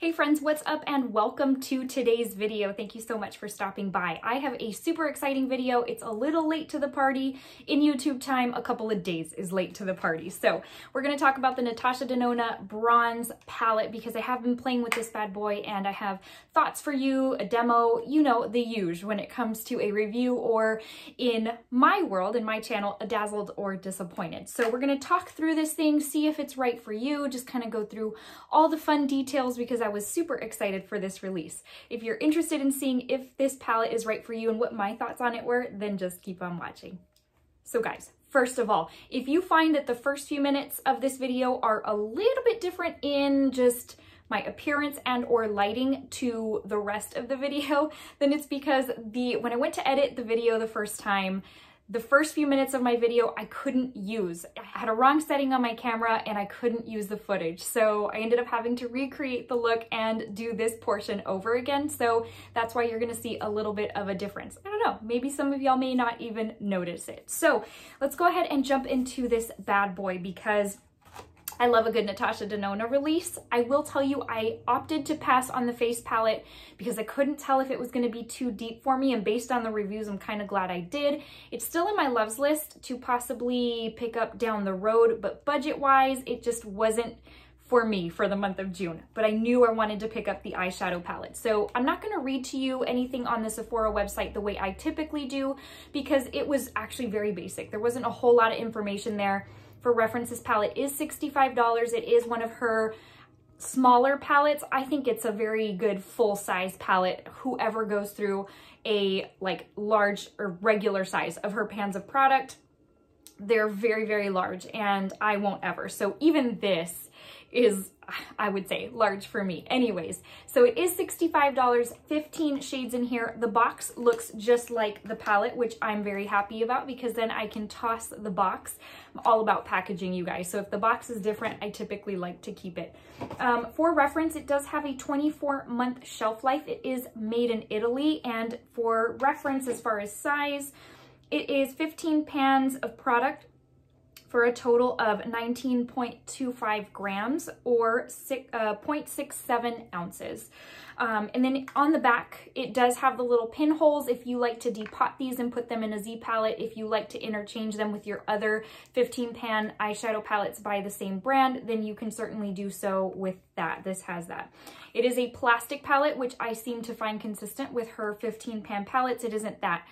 Hey friends, what's up and welcome to today's video. Thank you so much for stopping by. I have a super exciting video. It's a little late to the party. In YouTube time, a couple of days is late to the party. So we're going to talk about the Natasha Denona Bronze palette because I have been playing with this bad boy and I have thoughts for you, a demo, you know, the usual when it comes to a review or in my world, in my channel, a dazzled or disappointed. So we're going to talk through this thing, see if it's right for you, just kind of go through all the fun details because I was super excited for this release. If you're interested in seeing if this palette is right for you and what my thoughts on it were, then just keep on watching. So guys, first of all, if you find that the first few minutes of this video are a little bit different in just my appearance and or lighting to the rest of the video, then it's because when I went to edit the video the first time, the first few minutes of my video, I couldn't use. I had a wrong setting on my camera and I couldn't use the footage. So I ended up having to recreate the look and do this portion over again. So that's why you're gonna see a little bit of a difference. I don't know, maybe some of y'all may not even notice it. So let's go ahead and jump into this bad boy because I love a good Natasha Denona release. I will tell you, I opted to pass on the face palette because I couldn't tell if it was going to be too deep for me, and based on the reviews, I'm kind of glad I did. It's still in my loves list to possibly pick up down the road, but budget-wise, it just wasn't for me for the month of June. But I knew I wanted to pick up the eyeshadow palette. So I'm not going to read to you anything on the Sephora website the way I typically do because it was actually very basic. There wasn't a whole lot of information there. For reference, this palette is $65. It is one of her smaller palettes. I think it's a very good full-size palette. Whoever goes through a like large or regular size of her pans of product, they're very, very large and I won't ever. So even this is, I would say, large for me. Anyways, so it is $65, 15 shades in here. The box looks just like the palette, which I'm very happy about because then I can toss the box. I'm all about packaging, you guys. So if the box is different, I typically like to keep it. For reference, it does have a 24-month shelf life. It is made in Italy. And for reference, as far as size, it is 15 pans of product for a total of 19.25 grams or 0.67 ounces. And then on the back, it does have the little pinholes if you like to depot these and put them in a Z palette. If you like to interchange them with your other 15 pan eyeshadow palettes by the same brand, then you can certainly do so with that. This has that. It is a plastic palette, which I seem to find consistent with her 15 pan palettes. It isn't that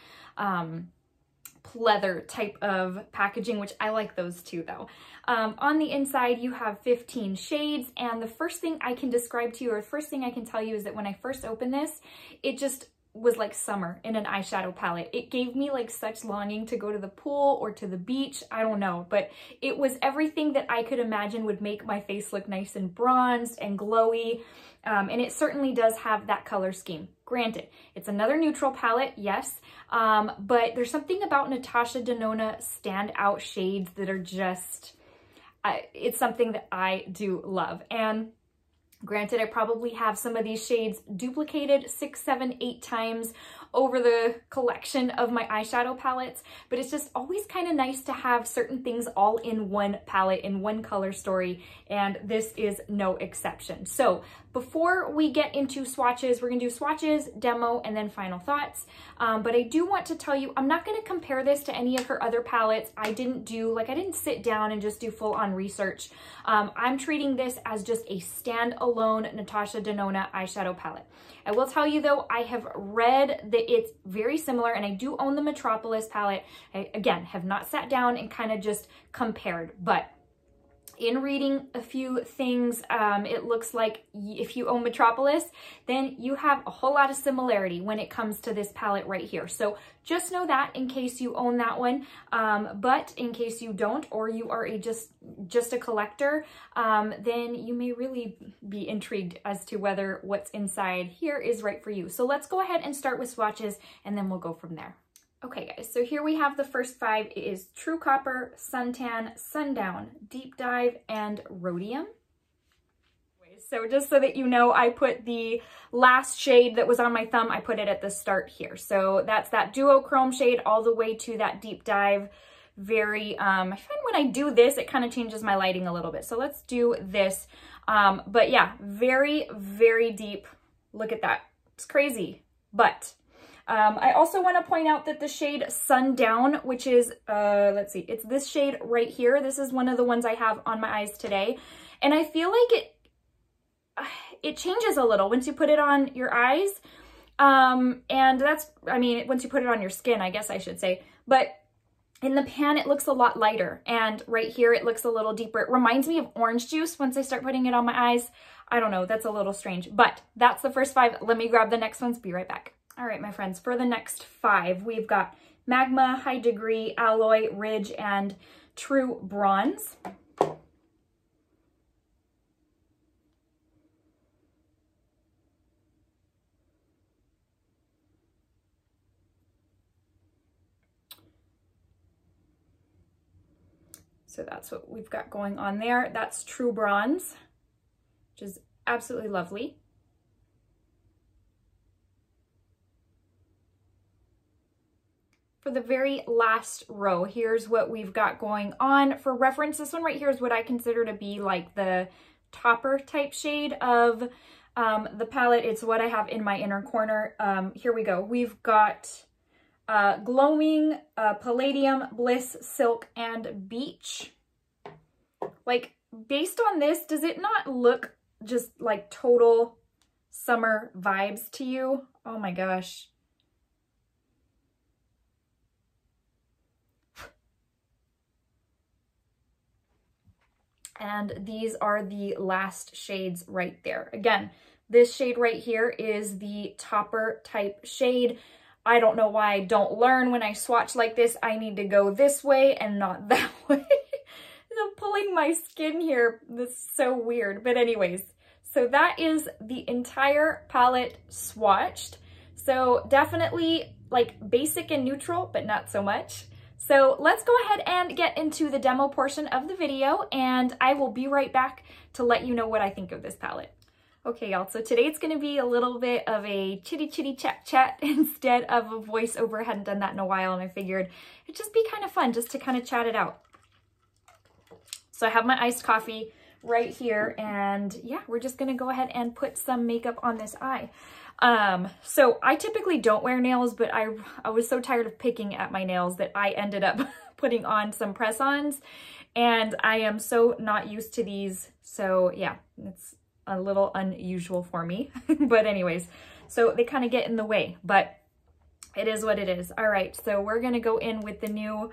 pleather type of packaging, which I like those too though. On the inside, you have 15 shades, and the first thing I can describe to you, or the first thing I can tell you, is that when I first opened this, it just was like summer in an eyeshadow palette. It gave me like such longing to go to the pool or to the beach. I don't know, but it was everything that I could imagine would make my face look nice and bronzed and glowy. And it certainly does have that color scheme. Granted, it's another neutral palette, yes, but there's something about Natasha Denona standout shades that are just, it's something that I do love. And granted, I probably have some of these shades duplicated 6, 7, 8 times over the collection of my eyeshadow palettes, but it's just always kind of nice to have certain things all in one palette, in one color story, and this is no exception. So before we get into swatches, we're gonna do swatches, demo, and then final thoughts. But I do want to tell you, I'm not gonna compare this to any of her other palettes. I didn't sit down and just do full-on research. I'm treating this as just a standalone Natasha Denona eyeshadow palette. I will tell you though, I have read that it's very similar, and I do own the Metropolis palette. I, again, have not sat down and kind of just compared, but in reading a few things, it looks like if you own Metropolis, then you have a whole lot of similarity when it comes to this palette right here. So just know that in case you own that one, but in case you don't, or you are just a collector, then you may really be intrigued as to whether what's inside here is right for you. So let's go ahead and start with swatches, and then we'll go from there. Okay guys, so here we have the first 5. It is True Copper, Suntan, Sundown, Deep Dive, and Rhodium. So just so that you know, I put the last shade that was on my thumb, I put it at the start here. So that's that duochrome shade all the way to that Deep Dive. I find when I do this, it kind of changes my lighting a little bit. So let's do this. But yeah, very, very deep. Look at that. It's crazy. But I also want to point out that the shade Sundown, which is, let's see, it's this shade right here. This is one of the ones I have on my eyes today. And I feel like it changes a little once you put it on your eyes. And that's, I mean, once you put it on your skin, I guess I should say. But in the pan, it looks a lot lighter. And right here, it looks a little deeper. It reminds me of orange juice once I start putting it on my eyes. I don't know, that's a little strange. But that's the first 5. Let me grab the next ones. Be right back. All right, my friends, for the next 5, we've got Magma, High Degree, Alloy, Ridge, and True Bronze. So that's what we've got going on there. That's True Bronze, which is absolutely lovely. For the very last row, here's what we've got going on. For reference, this one right here is what I consider to be like the topper type shade of the palette. It's what I have in my inner corner. Here we go. We've got Glowing, Palladium, Bliss, Silk, and Beach. Like, based on this, does it not look just like total summer vibes to you? Oh my gosh. And these are the last shades right there. Again, this shade right here is the topper type shade. I don't know why I don't learn when I swatch like this. I need to go this way and not that way. I'm pulling my skin here. This is so weird. But anyways, so that is the entire palette swatched. So definitely like basic and neutral, but not so much. So let's go ahead and get into the demo portion of the video, and I will be right back to let you know what I think of this palette. Okay, y'all, so today it's going to be a little bit of a chitty chat instead of a voiceover. I hadn't done that in a while, and I figured it'd just be kind of fun just to kind of chat it out. So I have my iced coffee right here, and yeah, we're just going to go ahead and put some makeup on this eye. So I typically don't wear nails, but I was so tired of picking at my nails that I ended up putting on some press-ons, and I am so not used to these. So yeah, it's a little unusual for me, but anyways, so they kind of get in the way, but it is what it is. All right, so we're going to go in with the new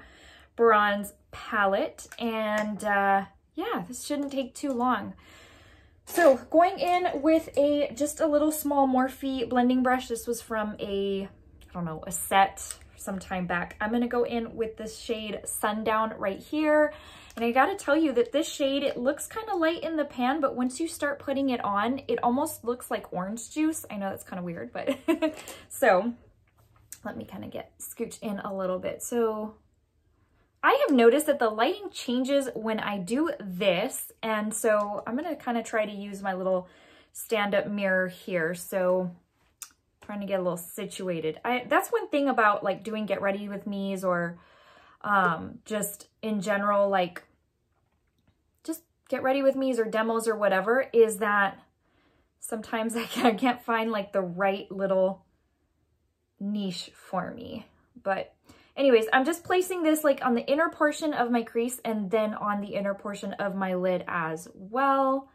bronze palette, and yeah, this shouldn't take too long. So going in with just a little small Morphe blending brush. This was from I don't know, a set some time back. I'm going to go in with this shade Sundown right here. And I got to tell you that this shade, it looks kind of light in the pan, but once you start putting it on, it almost looks like orange juice. I know that's kind of weird, but so let me kind of get scooched in a little bit. So I have noticed that the lighting changes when I do this. And so I'm going to kind of try to use my little stand-up mirror here. So trying to get a little situated. That's one thing about like doing get ready with me's, or just in general, like just get ready with me's or demos or whatever, is that sometimes I can't find like the right little niche for me. But anyways, I'm just placing this like on the inner portion of my crease and then on the inner portion of my lid as well.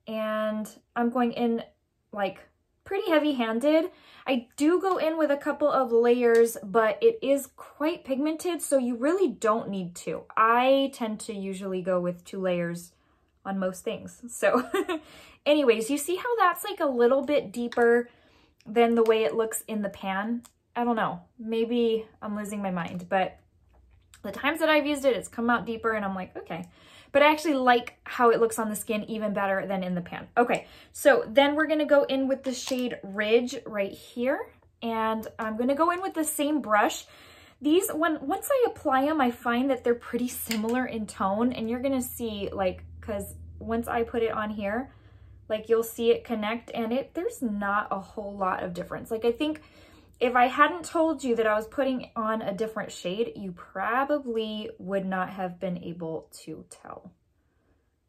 And I'm going in like pretty heavy-handed. I do go in with a couple of layers, but it is quite pigmented, so you really don't need to. I tend to usually go with 2 layers on most things. So anyways, you see how that's like a little bit deeper than the way it looks in the pan? I don't know, maybe I'm losing my mind, but the times that I've used it, it's come out deeper and I'm like, okay. But I actually like how it looks on the skin even better than in the pan. Okay, so then we're gonna go in with the shade Ridge right here. And I'm gonna go in with the same brush. These, once I apply them, I find that they're pretty similar in tone, and you're gonna see like, cause once I put it on here, like you'll see it connect, and there's not a whole lot of difference. Like I think if I hadn't told you that I was putting on a different shade, you probably would not have been able to tell.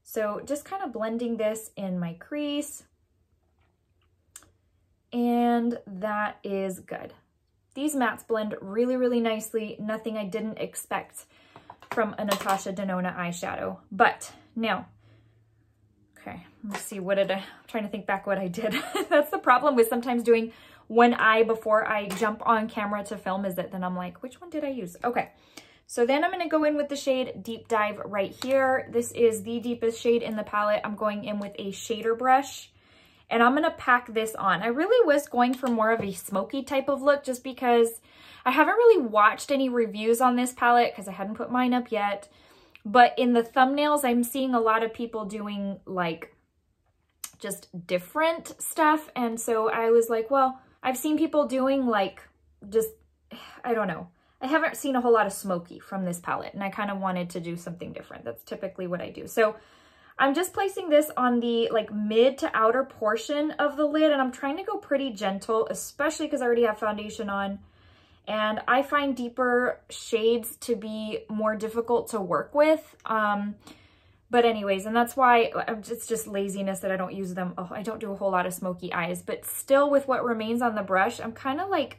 So just kind of blending this in my crease. And that is good. These mattes blend really, really nicely. Nothing I didn't expect from a Natasha Denona eyeshadow. But now, okay, let's see, I'm trying to think back what I did. That's the problem with sometimes doing one eye before I jump on camera to film, is that then I'm like, which one did I use? Okay, so then I'm gonna go in with the shade Deep Dive right here. This is the deepest shade in the palette. I'm going in with a shader brush. And I'm gonna pack this on. I really was going for more of a smoky type of look just because I haven't really watched any reviews on this palette because I hadn't put mine up yet. But in the thumbnails, I'm seeing a lot of people doing like just different stuff. And so I was like, well, I've seen people doing like just, I don't know. I haven't seen a whole lot of smoky from this palette and I kind of wanted to do something different. That's typically what I do. So I'm just placing this on the like mid to outer portion of the lid, and I'm trying to go pretty gentle, especially because I already have foundation on. And I find deeper shades to be more difficult to work with. But anyways, and that's why it's just laziness that I don't use them. Oh, I don't do a whole lot of smoky eyes, but still with what remains on the brush, I'm kind of like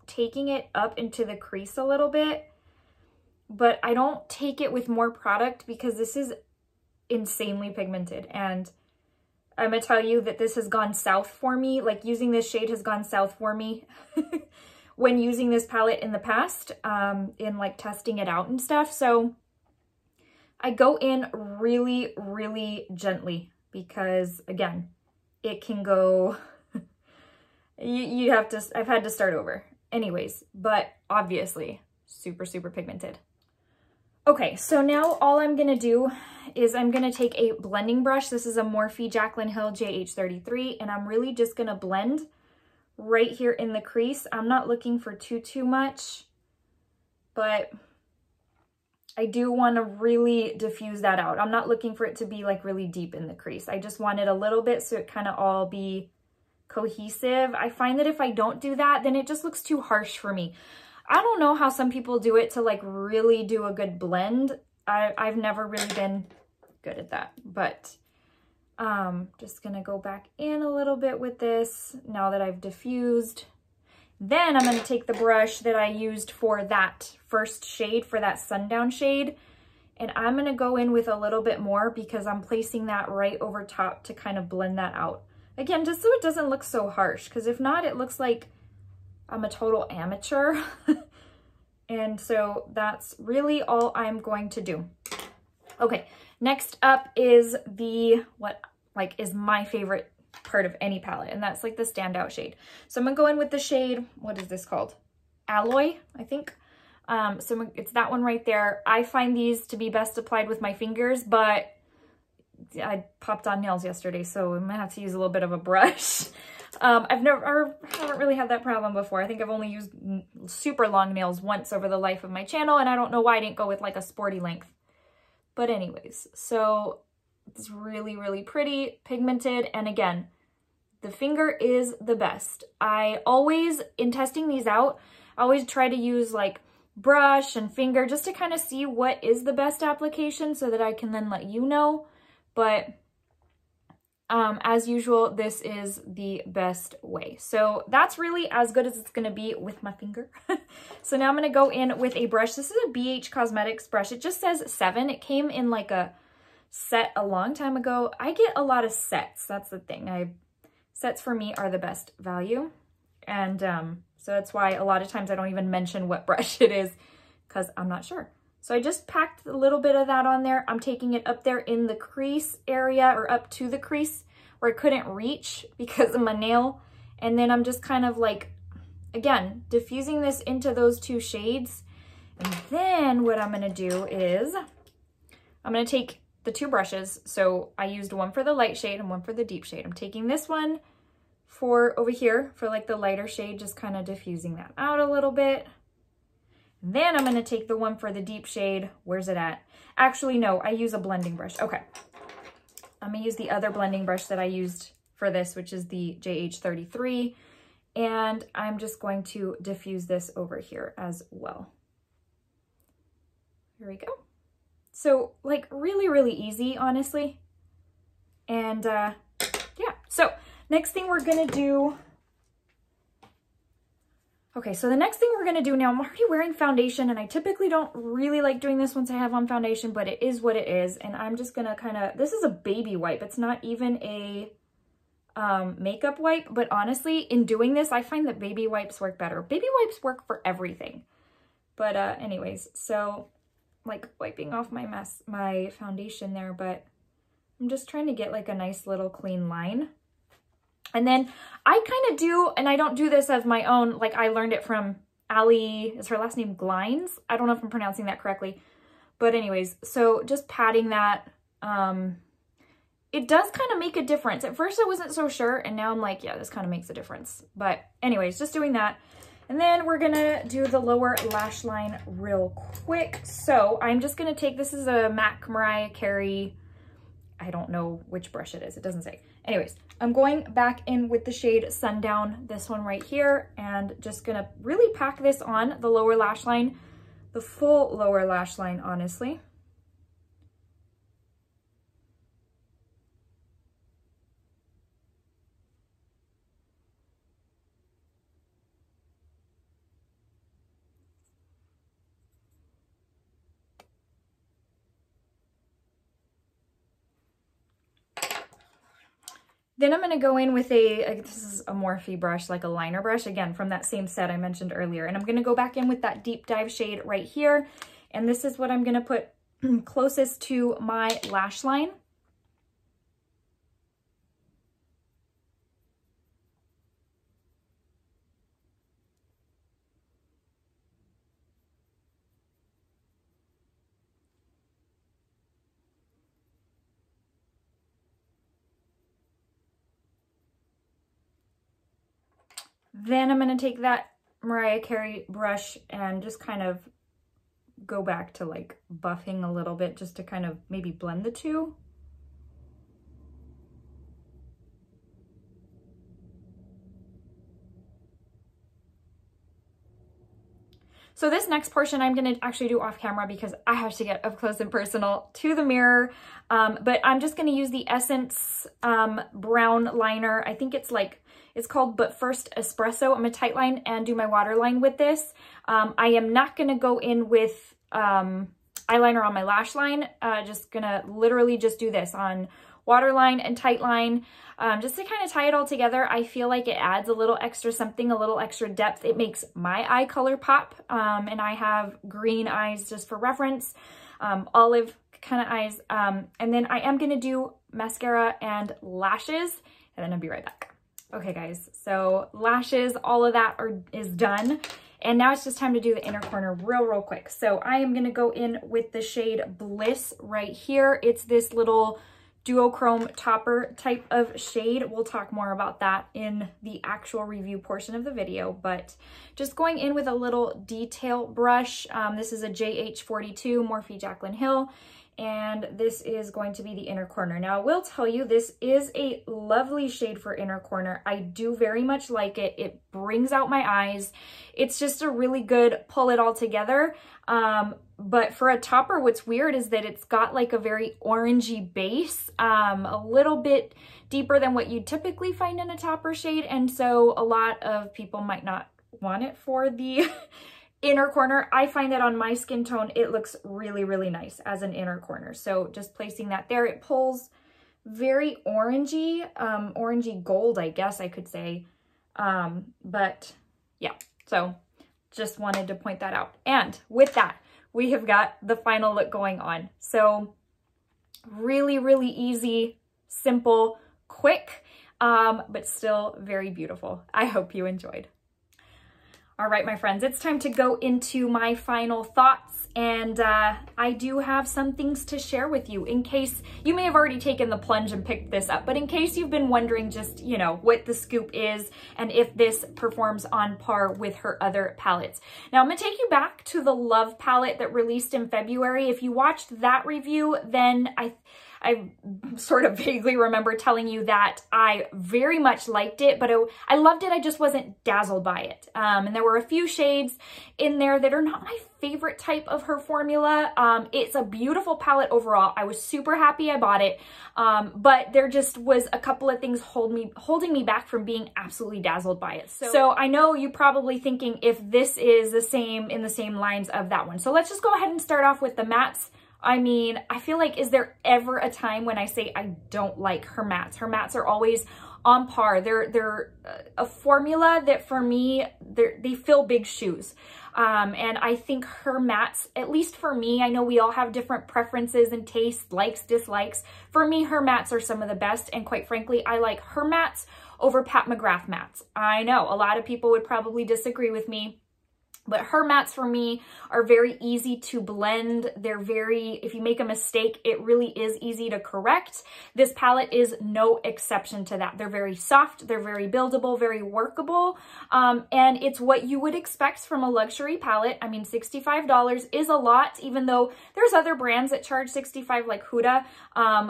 taking it up into the crease a little bit, but I don't take it with more product because this is insanely pigmented, and I'm gonna tell you that this has gone south for me. Like using this shade has gone south for me when using this palette in the past, in like testing it out and stuff. So I go in really, really gently because again, it can go, I've had to start over anyways, but obviously super, super pigmented. Okay, so now all I'm gonna do is I'm gonna take a blending brush. This is a Morphe Jaclyn Hill JH33, and I'm really just gonna blend right here in the crease. I'm not looking for too much, but I do wanna really diffuse that out. I'm not looking for it to be like really deep in the crease. I just want it a little bit so it kind of all be cohesive. I find that if I don't do that, then it just looks too harsh for me. I don't know how some people do it to like really do a good blend. I've never really been good at that, but just gonna go back in a little bit with this now that I've diffused. Then I'm gonna take the brush that I used for that first shade, for that Sundown shade, and I'm gonna go in with a little bit more because I'm placing that right over top to kind of blend that out. Again, just so it doesn't look so harsh, because if not, it looks like I'm a total amateur. And so that's really all I'm going to do. Okay, next up is what is my favorite part of any palette, and that's like the standout shade. So I'm gonna go in with the shade, what is this called? Alloy, I think. So it's that one right there. I find these to be best applied with my fingers, but I popped on nails yesterday, so I'm gonna have to use a little bit of a brush. I haven't really had that problem before. I think I've only used super long nails once over the life of my channel, and I don't know why I didn't go with like a sporty length. But anyways, so it's really, really pretty, pigmented, and again, the finger is the best. I always, in testing these out, I always try to use like brush and finger just to kind of see what is the best application so that I can then let you know. But as usual, this is the best way. So that's really as good as it's going to be with my finger. So now I'm going to go in with a brush. This is a BH Cosmetics brush. It just says 7. It came in like a set a long time ago. I get a lot of sets. That's the thing. Sets for me are the best value. And so that's why a lot of times I don't even mention what brush it is because I'm not sure. So I just packed a little bit of that on there. I'm taking it up there in the crease area, or up to the crease where I couldn't reach because of my nail. And then I'm just kind of like, again, diffusing this into those 2 shades. And then what I'm gonna do is I'm gonna take the 2 brushes. So I used one for the light shade and one for the deep shade. I'm taking this one for over here for like the lighter shade, just kind of diffusing that out a little bit. Then I'm going to take the one for the deep shade. Where's it at? Actually, no, I use a blending brush. Okay. I'm going to use the other blending brush that I used for this, which is the JH33. And I'm just going to diffuse this over here as well. Here we go. So like really, really easy, honestly. And yeah, so next thing we're gonna do, okay, so the next thing we're gonna do now, I'm already wearing foundation and I typically don't really like doing this once I have on foundation, but it is what it is. And I'm just gonna kind of, this is a baby wipe. It's not even a makeup wipe, but honestly, in doing this, I find that baby wipes work better. Baby wipes work for everything. But anyways, so like wiping off my foundation there, but I'm just trying to get like a nice little clean line. And then I kind of do, and I don't do this as my own, like I learned it from Ali, is her last name Glines? I don't know if I'm pronouncing that correctly. But anyways, so just patting that, it does kind of make a difference. At first I wasn't so sure, and now I'm like, yeah, this kind of makes a difference. But anyways, just doing that. And then we're gonna do the lower lash line real quick. So I'm just gonna take, this is a MAC Mariah Carey, I don't know which brush it is, it doesn't say. Anyways, I'm going back in with the shade Sundown, this one right here, and just gonna really pack this on the lower lash line, the full lower lash line, honestly. Then I'm gonna go in with this is a Morphe brush, like a liner brush, again, from that same set I mentioned earlier. And I'm gonna go back in with that deep dive shade right here. And this is what I'm gonna put closest to my lash line. Then I'm going to take that Mariah Carey brush and just kind of go back to like buffing a little bit, just to kind of maybe blend the two. So this next portion I'm going to actually do off camera because I have to get up close and personal to the mirror. But I'm just going to use the Essence brown liner. I think it's like, it's called But First Espresso. I'm going to tight line and do my waterline with this. I am not going to go in with eyeliner on my lash line. Just going to literally just do this on waterline and tight line. Just to kind of tie it all together. I feel like it adds a little extra something, a little extra depth. It makes my eye color pop. And I have green eyes just for reference, olive kind of eyes. And then I am going to do mascara and lashes, and then I'll be right back. Okay guys, so lashes, all of that is done. And now it's just time to do the inner corner real quick. So I am gonna go in with the shade Bliss right here. It's this little duochrome topper type of shade. We'll talk more about that in the actual review portion of the video, but just going in with a little detail brush. This is a JH42 Morphe Jaclyn Hill. And this is going to be the inner corner. Now, I will tell you, this is a lovely shade for inner corner. I do very much like it. It brings out my eyes. It's just a really good pull it all together. But for a topper, what's weird is that it's got like a very orangey base, a little bit deeper than what you typically find in a topper shade. And so a lot of people might not want it for the inner corner. I find that on my skin tone, it looks really nice as an inner corner. So just placing that there, it pulls very orangey, orangey gold, I guess I could say. But yeah, so just wanted to point that out. And with that, we have got the final look going on. So really easy, simple, quick, but still very beautiful. I hope you enjoyed. All right, my friends, it's time to go into my final thoughts, and I do have some things to share with you in case you may have already taken the plunge and picked this up, but in case you've been wondering just, you know, what the scoop is and if this performs on par with her other palettes. Now, I'm gonna take you back to the Love palette that released in February. If you watched that review, then I sort of vaguely remember telling you that I very much liked it, but I loved it. I just wasn't dazzled by it. And there were a few shades in there that are not my favorite type of her formula. It's a beautiful palette overall. I was super happy I bought it. But there just was a couple of things holding me back from being absolutely dazzled by it. So I know you're probably thinking if this is in the same lines of that one. So let's just go ahead and start off with the mattes. I mean, I feel like, is there ever a time when I say I don't like her mattes? Her mattes are always on par. They're a formula that for me, they fill big shoes. And I think her mattes, at least for me, I know we all have different preferences and tastes, likes, dislikes. For me, her mattes are some of the best. And quite frankly, I like her mattes over Pat McGrath mattes. I know a lot of people would probably disagree with me, but her mattes for me are very easy to blend. They're if you make a mistake, it really is easy to correct. This palette is no exception to that. They're very soft, they're very buildable, very workable, and it's what you would expect from a luxury palette. I mean, $65 is a lot, even though there's other brands that charge $65 like Huda,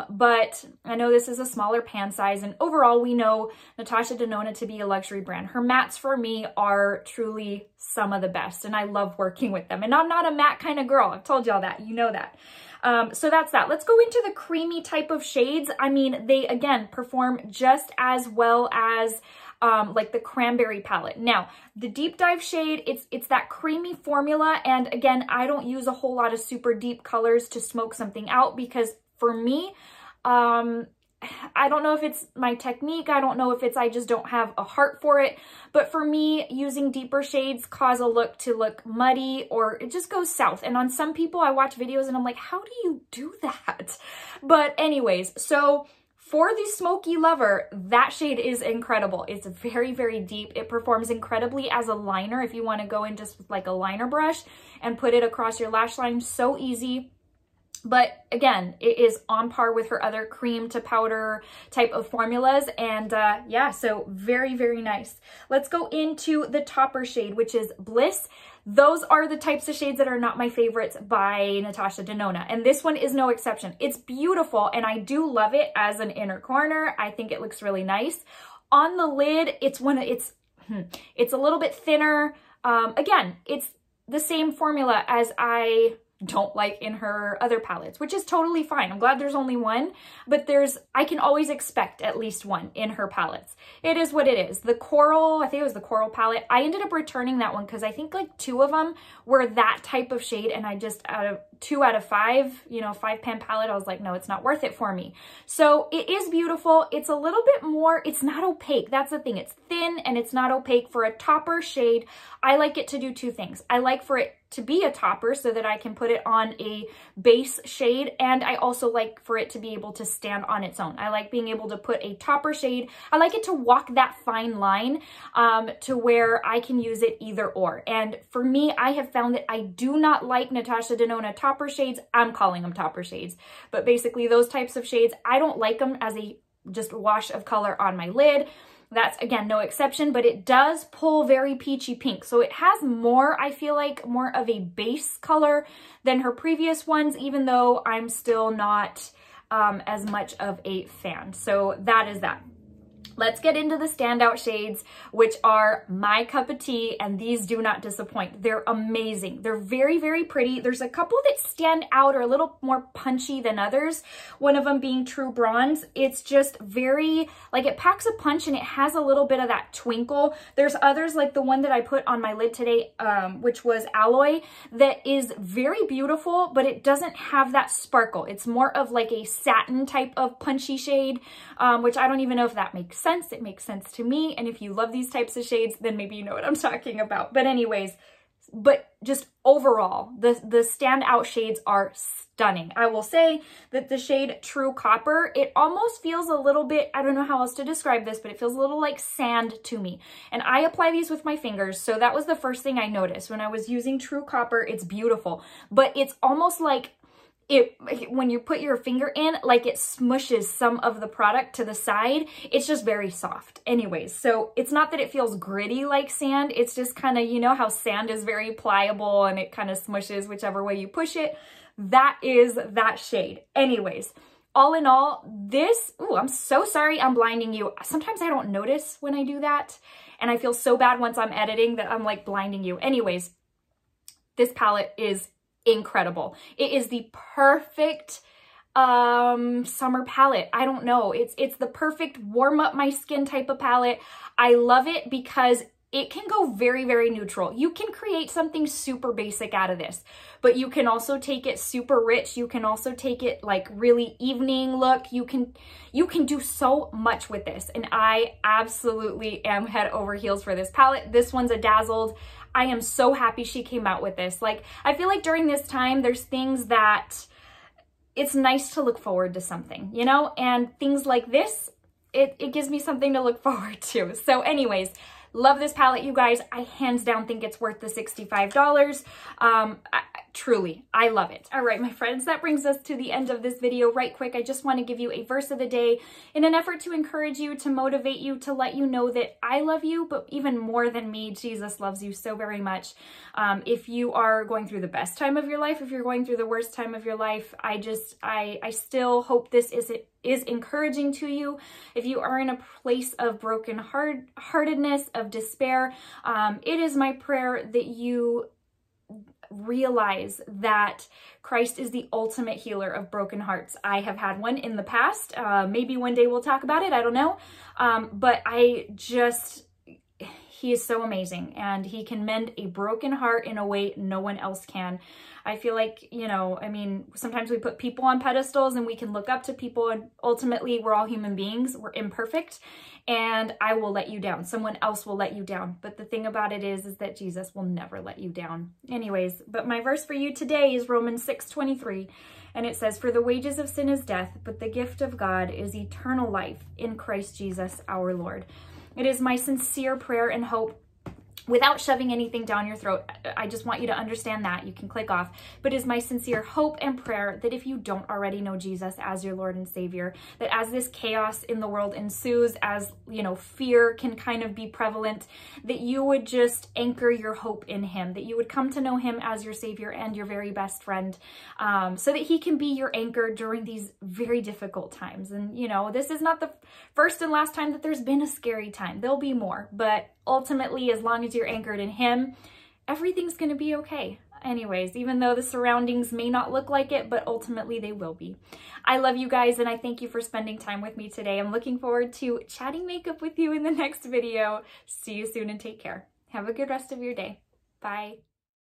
but I know this is a smaller pan size, and overall we know Natasha Denona to be a luxury brand. Her mattes for me are truly some of the best, and I love working with them. And I'm not a matte kind of girl. I've told y'all that. You know that. So that's that. Let's go into the creamy type of shades. I mean, they, again, perform just as well as like the Cranberry palette. Now, the Deep Dive shade, it's that creamy formula. And again, I don't use a whole lot of super deep colors to smoke something out because for me, I don't know if it's my technique. I don't know if it's I just don't have a heart for it. But for me, using deeper shades cause a look to look muddy or it just goes south. And on some people, I watch videos and I'm like, how do you do that? But anyways, so for the smoky lover, that shade is incredible. It's very, very deep. It performs incredibly as a liner if you want to go in just with like a liner brush and put it across your lash line. So easy. But again, it is on par with her other cream to powder type of formulas. And yeah, so very, very nice. Let's go into the topper shade, which is Bliss. Those are the types of shades that are not my favorites by Natasha Denona. And this one is no exception. It's beautiful and I do love it as an inner corner. I think it looks really nice. On the lid, it's a little bit thinner. Again, it's the same formula as I don't like in her other palettes, which is totally fine. I'm glad there's only one, but I can always expect at least one in her palettes. It is what it is. The Coral, I think it was the Coral palette. I ended up returning that one because I think like 2 of them were that type of shade and I just, 2 out of 5, you know, 5-pan palette, I was like, no, it's not worth it for me. So it is beautiful. It's a little bit more, it's not opaque. That's the thing. It's thin and it's not opaque. For a topper shade, I like it to do 2 things. I like for it to be a topper so that I can put it on a base shade, and I also like for it to be able to stand on its own. I like being able to put a topper shade. I like it to walk that fine line to where I can use it either or. And for me, I have found that I do not like Natasha Denona topper shades. I'm calling them topper shades, but basically those types of shades, I don't like them as a just wash of color on my lid. That's, again, no exception, but it does pull very peachy pink. So it has more, I feel like, more of a base color than her previous ones, even though I'm still not as much of a fan. So that is that. Let's get into the standout shades, which are my cup of tea, and these do not disappoint. They're amazing. They're very, very pretty. There's a couple that stand out or a little more punchy than others, one of them being True Bronze. It's just very, like, it packs a punch and it has a little bit of that twinkle. There's others like the one that I put on my lid today, which was Alloy, that is very beautiful, but it doesn't have that sparkle. It's more of like a satin type of punchy shade, which I don't even know if that makes sense. It makes sense to me. And if you love these types of shades, then maybe you know what I'm talking about. But anyways, but just overall, the standout shades are stunning. I will say that the shade True Copper, it almost feels a little bit, I don't know how else to describe this, but it feels a little like sand to me. And I apply these with my fingers. So that was the first thing I noticed when I was using True Copper. It's beautiful, but it's almost like when you put your finger in, like it smushes some of the product to the side. It's just very soft. Anyways, so it's not that it feels gritty like sand. It's just kind of, you know how sand is very pliable and it kind of smushes whichever way you push it. That is that shade. Anyways, all in all, this, ooh, I'm so sorry I'm blinding you. Sometimes I don't notice when I do that, and I feel so bad once I'm editing that I'm like blinding you. Anyways, this palette is incredible. It is the perfect summer palette. I don't know. It's the perfect warm up my skin type of palette. I love it because it can go very, very neutral. You can create something super basic out of this, but you can also take it super rich. You can also take it like really evening look. You can do so much with this, and I absolutely am head over heels for this palette. This one's a Dazzled. I am so happy she came out with this. Like, I feel like during this time, there's things that it's nice to look forward to something, you know, and things like this, it gives me something to look forward to. So anyways, love this palette, you guys. I hands down think it's worth the $65. Truly, I love it. All right, my friends, that brings us to the end of this video. Right quick, I just want to give you a verse of the day in an effort to encourage you, to motivate you, to let you know that I love you, but even more than me, Jesus loves you so very much. If you are going through the best time of your life, if you're going through the worst time of your life, I still hope this is encouraging to you. If you are in a place of broken heartedness, of despair, it is my prayer that you realize that Christ is the ultimate healer of broken hearts. I have had one in the past. Maybe one day we'll talk about it. I don't know. But he is so amazing, and he can mend a broken heart in a way no one else can. I feel like, you know, I mean, sometimes we put people on pedestals and we can look up to people, and ultimately we're all human beings. We're imperfect, and I will let you down. Someone else will let you down. But the thing about it is that Jesus will never let you down. Anyways, but my verse for you today is Romans 6:23. And it says, "For the wages of sin is death, but the gift of God is eternal life in Christ Jesus our Lord." It is my sincere prayer and hope, without shoving anything down your throat, I just want you to understand that. You can click off. But it is my sincere hope and prayer that if you don't already know Jesus as your Lord and Savior, that as this chaos in the world ensues, as, you know, fear can kind of be prevalent, that you would just anchor your hope in him, that you would come to know him as your Savior and your very best friend, so that he can be your anchor during these very difficult times. And, you know, this is not the first and last time that there's been a scary time. There'll be more, but ultimately, as long as you're anchored in him, everything's going to be okay. Anyways, even though the surroundings may not look like it, but ultimately they will be. I love you guys, and I thank you for spending time with me today. I'm looking forward to chatting makeup with you in the next video. See you soon, and take care. Have a good rest of your day. Bye.